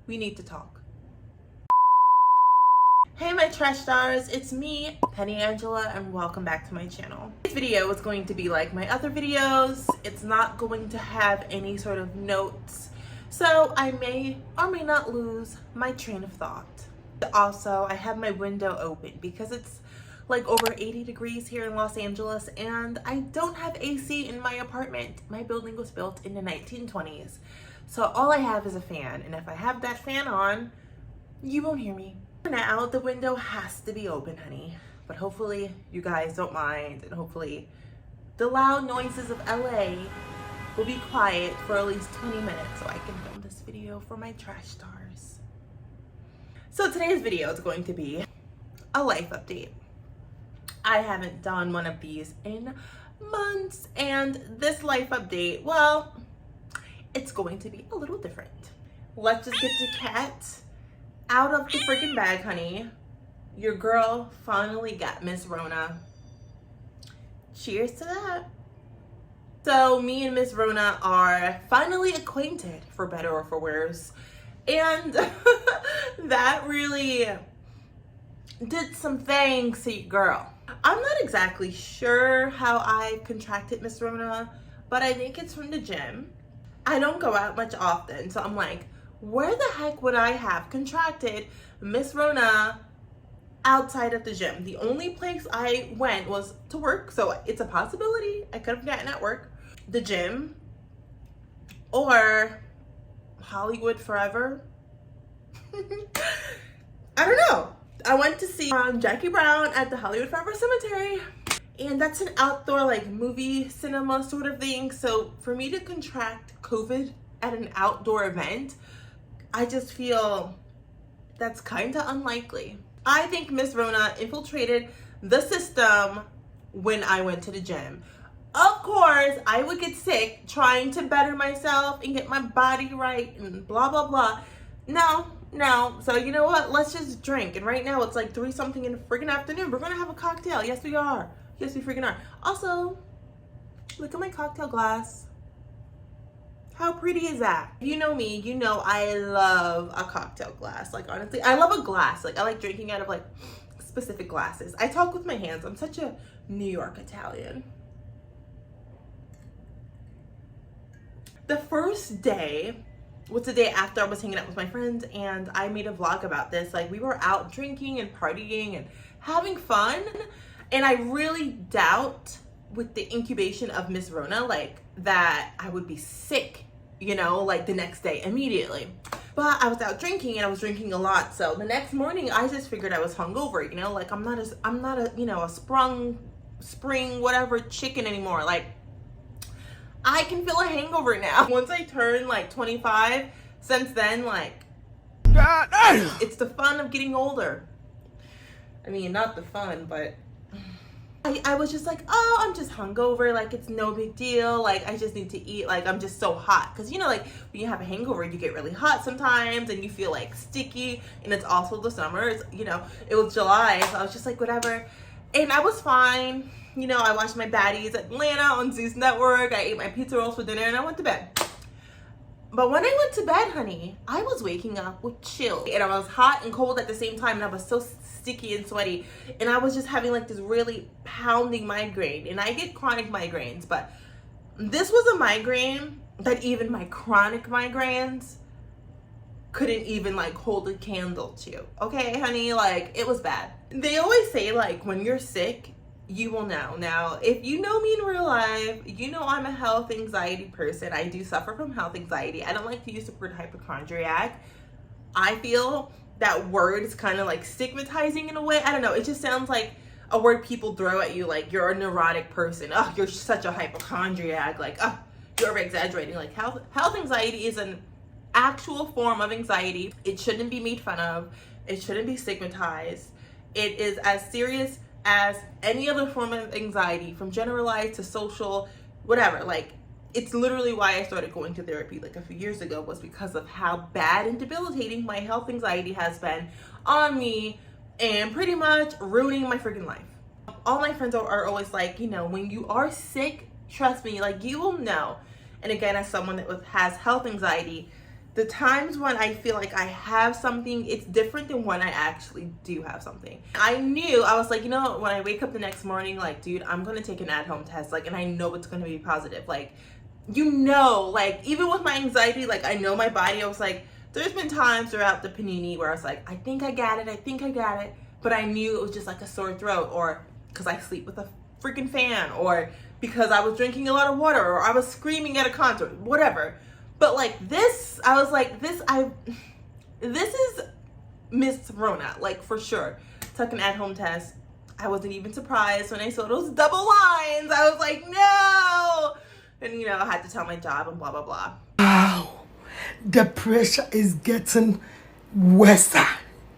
We need to talk. Hey my trash stars, it's me, Penny Angela, and welcome back to my channel. This video is going to be like my other videos. It's not going to have any sort of notes, so I may or may not lose my train of thought. Also, I have my window open because it's like over 80 degrees here in Los Angeles and I don't have AC in my apartment. My building was built in the 1920s. So all I have is a fan, and if I have that fan on, you won't hear me. For now, the window has to be open, honey. But hopefully you guys don't mind, and hopefully the loud noises of LA will be quiet for at least 20 minutes so I can film this video for my trash stars. So today's video is going to be a life update. I haven't done one of these in months, and this life update, well, it's going to be a little different. Let's just get the cat out of the freaking bag, honey. Your girl finally got Miss Rona. Cheers to that. So me and Miss Rona are finally acquainted, for better or for worse. And that really did some things to your girl. I'm not exactly sure how I contracted Miss Rona, but I think it's from the gym. I don't go out much often, so I'm like, where the heck would I have contracted Miss Rona outside of the gym? The only place I went was to work, so it's a possibility I could have gotten at work, the gym, or Hollywood Forever. I don't know. I went to see Jackie Brown at the Hollywood Forever Cemetery, and that's an outdoor like movie cinema sort of thing. So for me to contract COVID at an outdoor event, I just feel that's kind of unlikely. I think Miss Rona infiltrated the system when I went to the gym. Of course, I would get sick trying to better myself and get my body right and blah, blah, blah. No. So you know what? Let's just drink. And right now it's like 3-something in the friggin' afternoon. We're gonna have a cocktail. Yes, we are. Yes, we freaking are. Also, look at my cocktail glass. How pretty is that? If you know me, you know I love a cocktail glass. Like, honestly, I love a glass. Like, I like drinking out of like specific glasses. I talk with my hands. I'm such a New York Italian. The first day was the day after I was hanging out with my friends, and I made a vlog about this. Like, we were out drinking and partying and having fun, and I really doubt with the incubation of Miss Rona, like, that I would be sick, you know, like the next day immediately. But I was out drinking, and I was drinking a lot, so the next morning I just figured I was hungover, you know, like I'm not a you know, a spring whatever chicken anymore. Like, I can feel a hangover now. Once I turned like 25, since then, like, it's the fun of getting older. I mean, not the fun, but I was just like, oh, I'm just hungover. Like, it's no big deal. Like, I just need to eat. Like, I'm just so hot. Because, you know, like, when you have a hangover, you get really hot sometimes and you feel like sticky. And it's also the summer. It's, you know, it was July. So I was just like, whatever. And I was fine. You know, I watched my Baddies Atlanta on Zeus Network. I ate my pizza rolls for dinner and I went to bed. But when I went to bed, honey, I was waking up with chills. And I was hot and cold at the same time. And I was so sticky and sweaty. And I was just having like this really pounding migraine. And I get chronic migraines. But this was a migraine that even my chronic migraines couldn't even like hold a candle to. Okay, honey? Like, it was bad. They always say, like, when you're sick, you will know. Now, if you know me in real life, you know I'm a health anxiety person. I do suffer from health anxiety. I don't like to use the word hypochondriac. I feel that word is kind of like stigmatizing in a way. I don't know. It just sounds like a word people throw at you, like you're a neurotic person. Oh, you're such a hypochondriac. Like, oh, you're exaggerating. Like, health anxiety is an actual form of anxiety. It shouldn't be made fun of. It shouldn't be stigmatized. It is as serious as any other form of anxiety, from generalized to social, whatever. Like, it's literally why I started going to therapy like a few years ago, was because of how bad and debilitating my health anxiety has been on me and pretty much ruining my freaking life. All my friends are always like, you know, when you are sick, trust me, like, you will know. And again, as someone that has health anxiety, The times when I feel like I have something, it's different than when I actually do have something. I knew, I was like, you know, when I wake up the next morning, like, dude, I'm gonna take an at-home test, like, and I know it's gonna be positive. Like, you know, like, even with my anxiety, like, I know my body. I was like, there's been times throughout the panini where I was like, I think I got it, but I knew it was just like a sore throat, or because I sleep with a freaking fan, or because I was drinking a lot of water, or I was screaming at a concert, whatever. But like this, I was like, this is Miss Rona, like, for sure. Took an at-home test. I wasn't even surprised when I saw those double lines. I was like, no. And, you know, I had to tell my job and blah, blah, blah. Wow. The pressure is getting worse.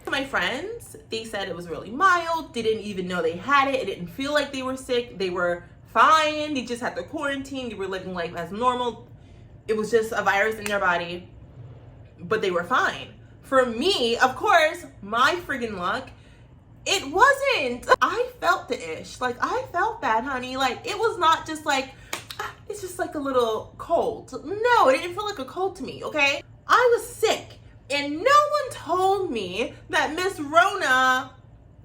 My friends, they said it was really mild. They didn't even know they had it. It didn't feel like they were sick. They were fine. They just had to quarantine. They were living life as normal. It was just a virus in their body, but they were fine. For me, of course, my friggin' luck, it wasn't. I felt the ish. Like, I felt bad, honey. Like, it was not just like, it's just like a little cold. No, it didn't feel like a cold to me, okay? I was sick, and no one told me that Miss Rona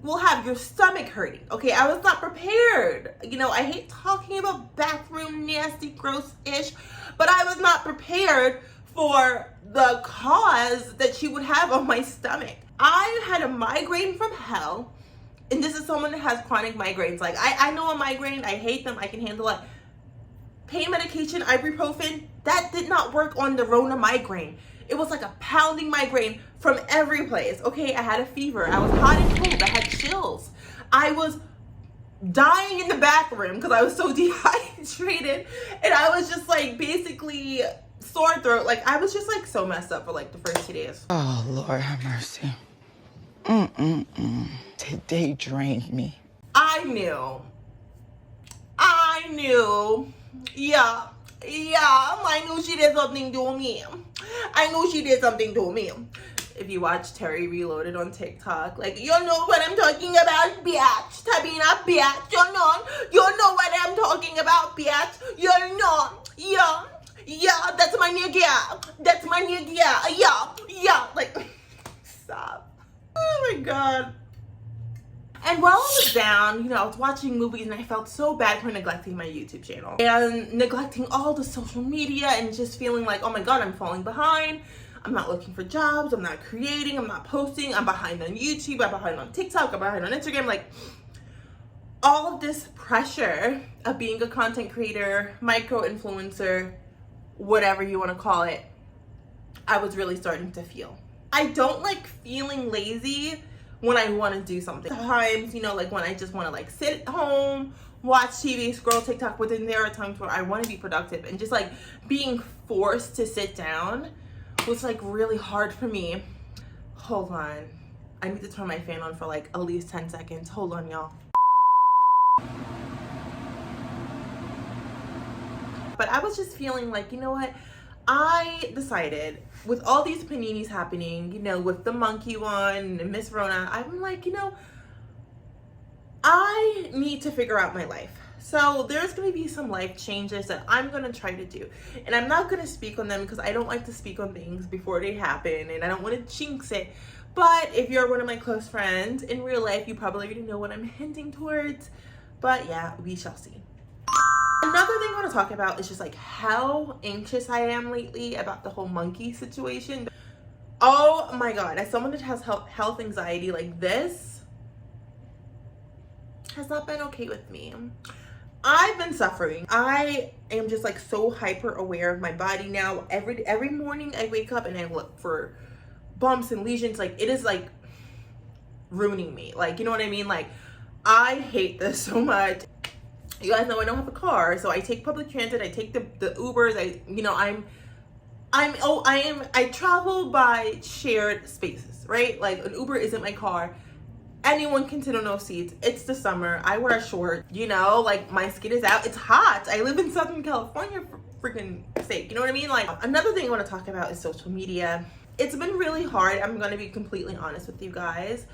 will have your stomach hurting, okay? I was not prepared. You know, I hate talking about bathroom nasty, gross-ish, but I was not prepared for the cause that she would have on my stomach. I had a migraine from hell, and this is someone that has chronic migraines. Like, I know a migraine, I hate them, I can handle it. Pain medication, ibuprofen, that did not work on the Rona migraine. It was like a pounding migraine from every place. Okay, I had a fever, I was hot and cold, I had chills. I was dying in the bathroom because I was so dehydrated, and I was just like basically sore throat. Like, I was just like so messed up for like the first 2 days. Oh, Lord have mercy. Today drained me. I knew. Yeah, I knew she did something to me. If you watch Terry Reloaded on TikTok, like, you know what I'm talking about, bitch. Tabina, bitch. You know what I'm talking about, bitch. You know. Yeah, that's my nigga. Yeah. Like, stop. Oh my God. And while I was down, you know, I was watching movies, and I felt so bad for neglecting my YouTube channel and neglecting all the social media, and just feeling like, oh my God, I'm falling behind. I'm not looking for jobs. I'm not creating. I'm not posting. I'm behind on YouTube. I'm behind on TikTok. I'm behind on Instagram. Like, all of this pressure of being a content creator, micro influencer, whatever you want to call it, I was really starting to feel. I don't like feeling lazy when I want to do something. Sometimes, you know, like when I just want to like sit at home, watch TV, scroll TikTok, but then there are times where I want to be productive, and just like being forced to sit down was like really hard for me. Hold on. I need to turn my fan on for like at least 10 seconds. Hold on, y'all. But I was just feeling like, you know what? I decided, with all these paninis happening, you know, with the monkey one and Miss Rona, I'm like, you know, I need to figure out my life. So there's going to be some life changes that I'm going to try to do. And I'm not going to speak on them because I don't like to speak on things before they happen, and I don't want to jinx it. But if you're one of my close friends in real life, you probably already know what I'm hinting towards. But yeah, we shall see. Another thing I want to talk about is just like how anxious I am lately about the whole monkey situation. Oh my God, as someone that has health anxiety, like, this has not been okay with me. I've been suffering. I am just like so hyper aware of my body now. Every morning I wake up and I look for bumps and lesions. Like, it is like ruining me. Like, you know what I mean? Like, I hate this so much. You guys know I don't have a car, so I take public transit. I take the Ubers. I travel by shared spaces, right? Like, an Uber isn't my car. Anyone can sit on those seats. It's the summer. I wear a short, you know, like, my skin is out. It's hot. I live in Southern California, for freaking sake. You know what I mean? Like, another thing I want to talk about is social media. It's been really hard. I'm going to be completely honest with you guys.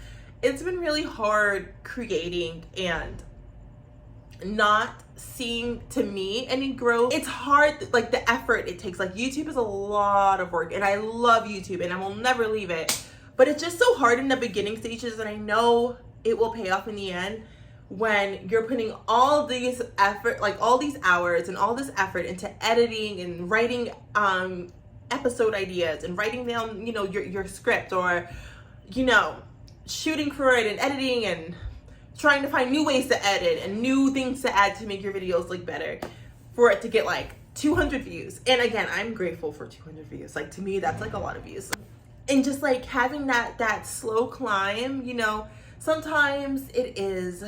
It's been really hard creating and not seeing, to me, any growth. It's hard, like the effort it takes. Like YouTube is a lot of work, and I love YouTube and I will never leave it, but it's just so hard in the beginning stages, and I know it will pay off in the end when you're putting all these effort, like all these hours and all this effort into editing and writing episode ideas and writing down, you know, your script, or, you know, shooting for it and editing and trying to find new ways to edit and new things to add to make your videos look better for it to get like 200 views. And again, I'm grateful for 200 views. Like, to me, that's like a lot of views. And just like having that slow climb, you know, sometimes it is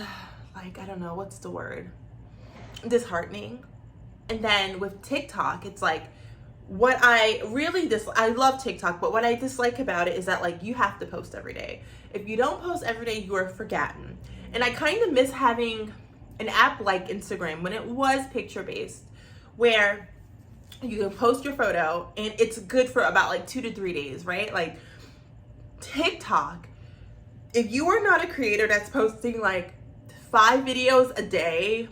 like, I don't know, what's the word? Disheartening. And then with TikTok, it's like, what I really I love TikTok, but what I dislike about it is that like you have to post every day. If you don't post every day, you are forgotten. And I kind of miss having an app like Instagram when it was picture-based, where you can post your photo and it's good for about like 2 to 3 days, right? Like TikTok, if you are not a creator that's posting like 5 videos a day,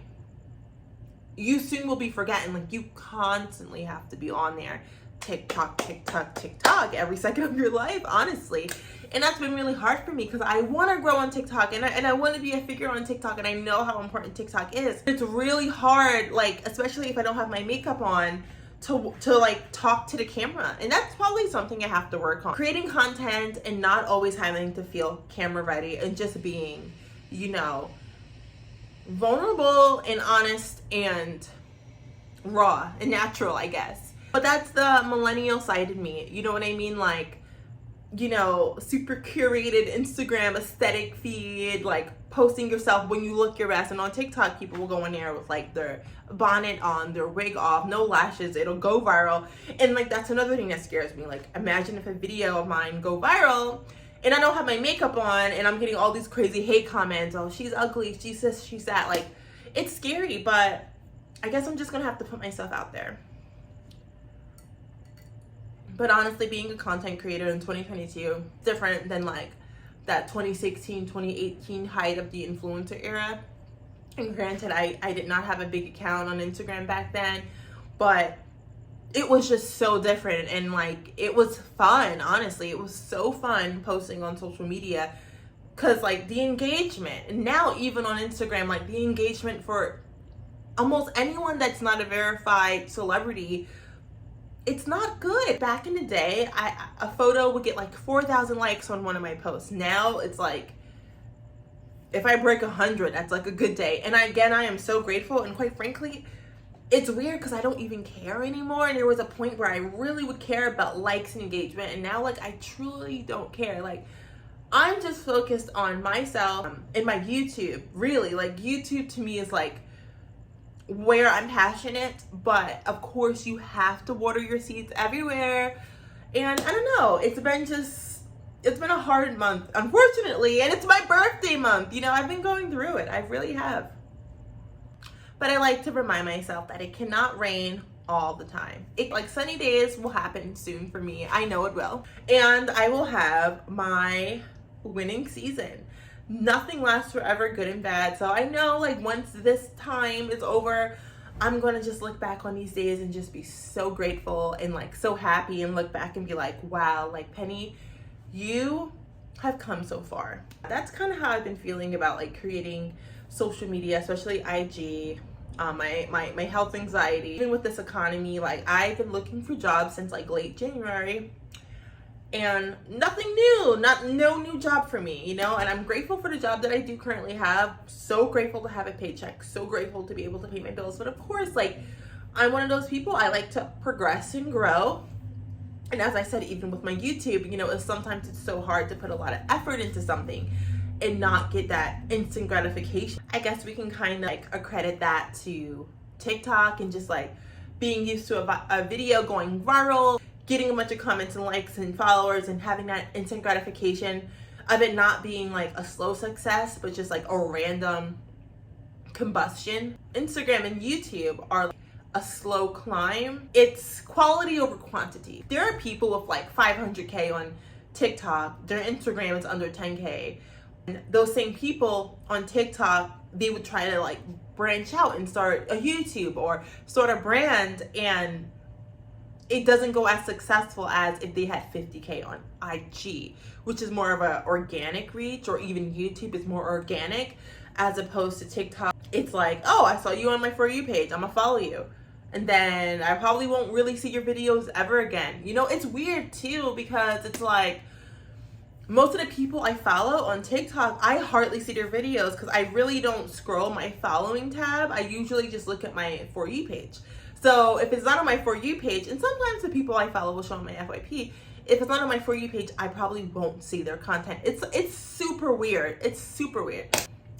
you soon will be forgotten. Like, you constantly have to be on there. TikTok, TikTok, TikTok every second of your life, honestly. And that's been really hard for me because I want to grow on TikTok and I want to be a figure on TikTok, and I know how important TikTok is. It's really hard, like, especially if I don't have my makeup on, to like talk to the camera. And that's probably something I have to work on. Creating content and not always having to feel camera ready, and just being, you know, vulnerable and honest and raw and natural, I guess. But that's the millennial side of me, you know what I mean? Like, you know, super curated Instagram aesthetic feed, like posting yourself when you look your best. And on TikTok, people will go in there with like their bonnet on, their wig off, no lashes, it'll go viral. And like, that's another thing that scares me. Like, imagine if a video of mine go viral and I don't have my makeup on and I'm getting all these crazy hate comments. Oh, she's ugly, she's this, she's that. Like, it's scary, but I guess I'm just gonna have to put myself out there. But honestly, being a content creator in 2022 is different than like that 2016, 2018 height of the influencer era. And granted, I did not have a big account on Instagram back then, but it was just so different, and like, it was fun. Honestly, it was so fun posting on social media, because like the engagement, and now even on Instagram, like the engagement for almost anyone that's not a verified celebrity, it's not good. Back in the day, a photo would get like 4,000 likes on one of my posts. Now it's like, if I break 100, that's like a good day. And again, I am so grateful, and quite frankly, it's weird because I don't even care anymore. And there was a point where I really would care about likes and engagement, and now like I truly don't care. Like, I'm just focused on myself and my YouTube. Really, like, YouTube to me is like where I'm passionate, but of course you have to water your seeds everywhere. And I don't know, it's been a hard month, unfortunately, and it's my birthday month. You know, I've been going through it. I really have. But I like to remind myself that it cannot rain all the time. Like, sunny days will happen soon for me. I know it will. And I will have my winning season. Nothing lasts forever, good and bad. So I know, like, once this time is over, I'm going to just look back on these days and just be so grateful and like so happy, and look back and be like, wow, like, Penny, you have come so far. That's kind of how I've been feeling about like creating social media, especially IG. My health anxiety, even with this economy, like, I've been looking for jobs since like late January, and nothing new, no new job for me, you know. And I'm grateful for the job that I do currently have. So grateful to have a paycheck, so grateful to be able to pay my bills. But of course, like, I'm one of those people, I like to progress and grow. And as I said, even with my YouTube, you know, sometimes it's so hard to put a lot of effort into something and not get that instant gratification. I guess we can kind of like accredit that to TikTok, and just like being used to a video going viral, getting a bunch of comments and likes and followers, and having that instant gratification of it not being like a slow success, but just like a random combustion. Instagram and YouTube are like a slow climb. It's quality over quantity. There are people with like 500K on TikTok, their Instagram is under 10K. Those same people on TikTok, they would try to like branch out and start a YouTube or start a brand, and it doesn't go as successful as if they had 50K on IG, which is more of a organic reach, or even YouTube is more organic as opposed to TikTok. It's like, oh, I saw you on my For You page, I'm gonna follow you. And then I probably won't really see your videos ever again. You know, it's weird too, because it's like, most of the people I follow on TikTok, I hardly see their videos because I really don't scroll my following tab. I usually just look at my For You page. So if it's not on my For You page, and sometimes the people I follow will show on my FYP, if it's not on my For You page, I probably won't see their content. It's super weird. It's super weird.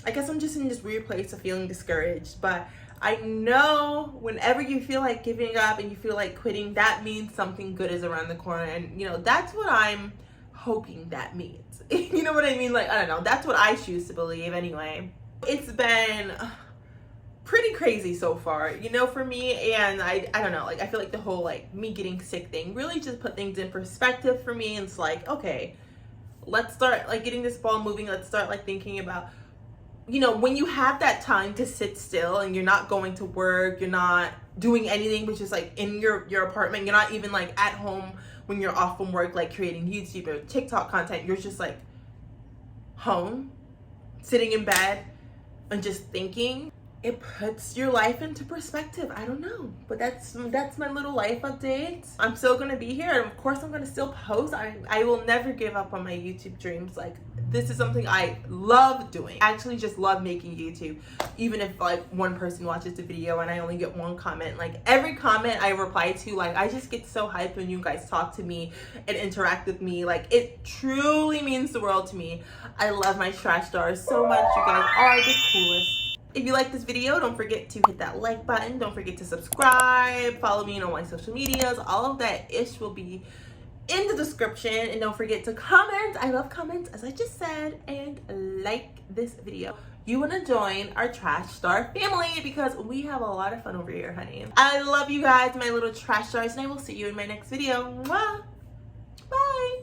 I guess I'm just in this weird place of feeling discouraged, but I know whenever you feel like giving up and you feel like quitting, that means something good is around the corner. And you know, that's what I'm hoping that means. You know what I mean? Like, I don't know. That's what I choose to believe anyway. It's been pretty crazy so far, you know, for me. And I don't know, like, I feel like the whole like me getting sick thing really just put things in perspective for me. And it's like, okay, let's start like getting this ball moving. Let's start like thinking about, you know, when you have that time to sit still and you're not going to work, you're not doing anything but just like in your apartment, you're not even like at home when you're off from work, like creating YouTube or TikTok content, you're just like home, sitting in bed and just thinking. It puts your life into perspective. I don't know, but that's my little life update. I'm still gonna be here, and of course I'm gonna still post. I will never give up on my YouTube dreams. Like, this is something I love doing. I actually just love making YouTube, even if like one person watches the video and I only get one comment. Like, every comment I reply to, like, I just get so hyped when you guys talk to me and interact with me. Like, it truly means the world to me. I love my trash stars so much. You guys are the coolest. If you like this video, don't forget to hit that like button. Don't forget to subscribe. Follow me on all my social medias. All of that ish will be in the description. And don't forget to comment. I love comments, as I just said. And like this video. You want to join our Trash Star family because we have a lot of fun over here, honey. I love you guys, my little trash stars. And I will see you in my next video. Mwah. Bye.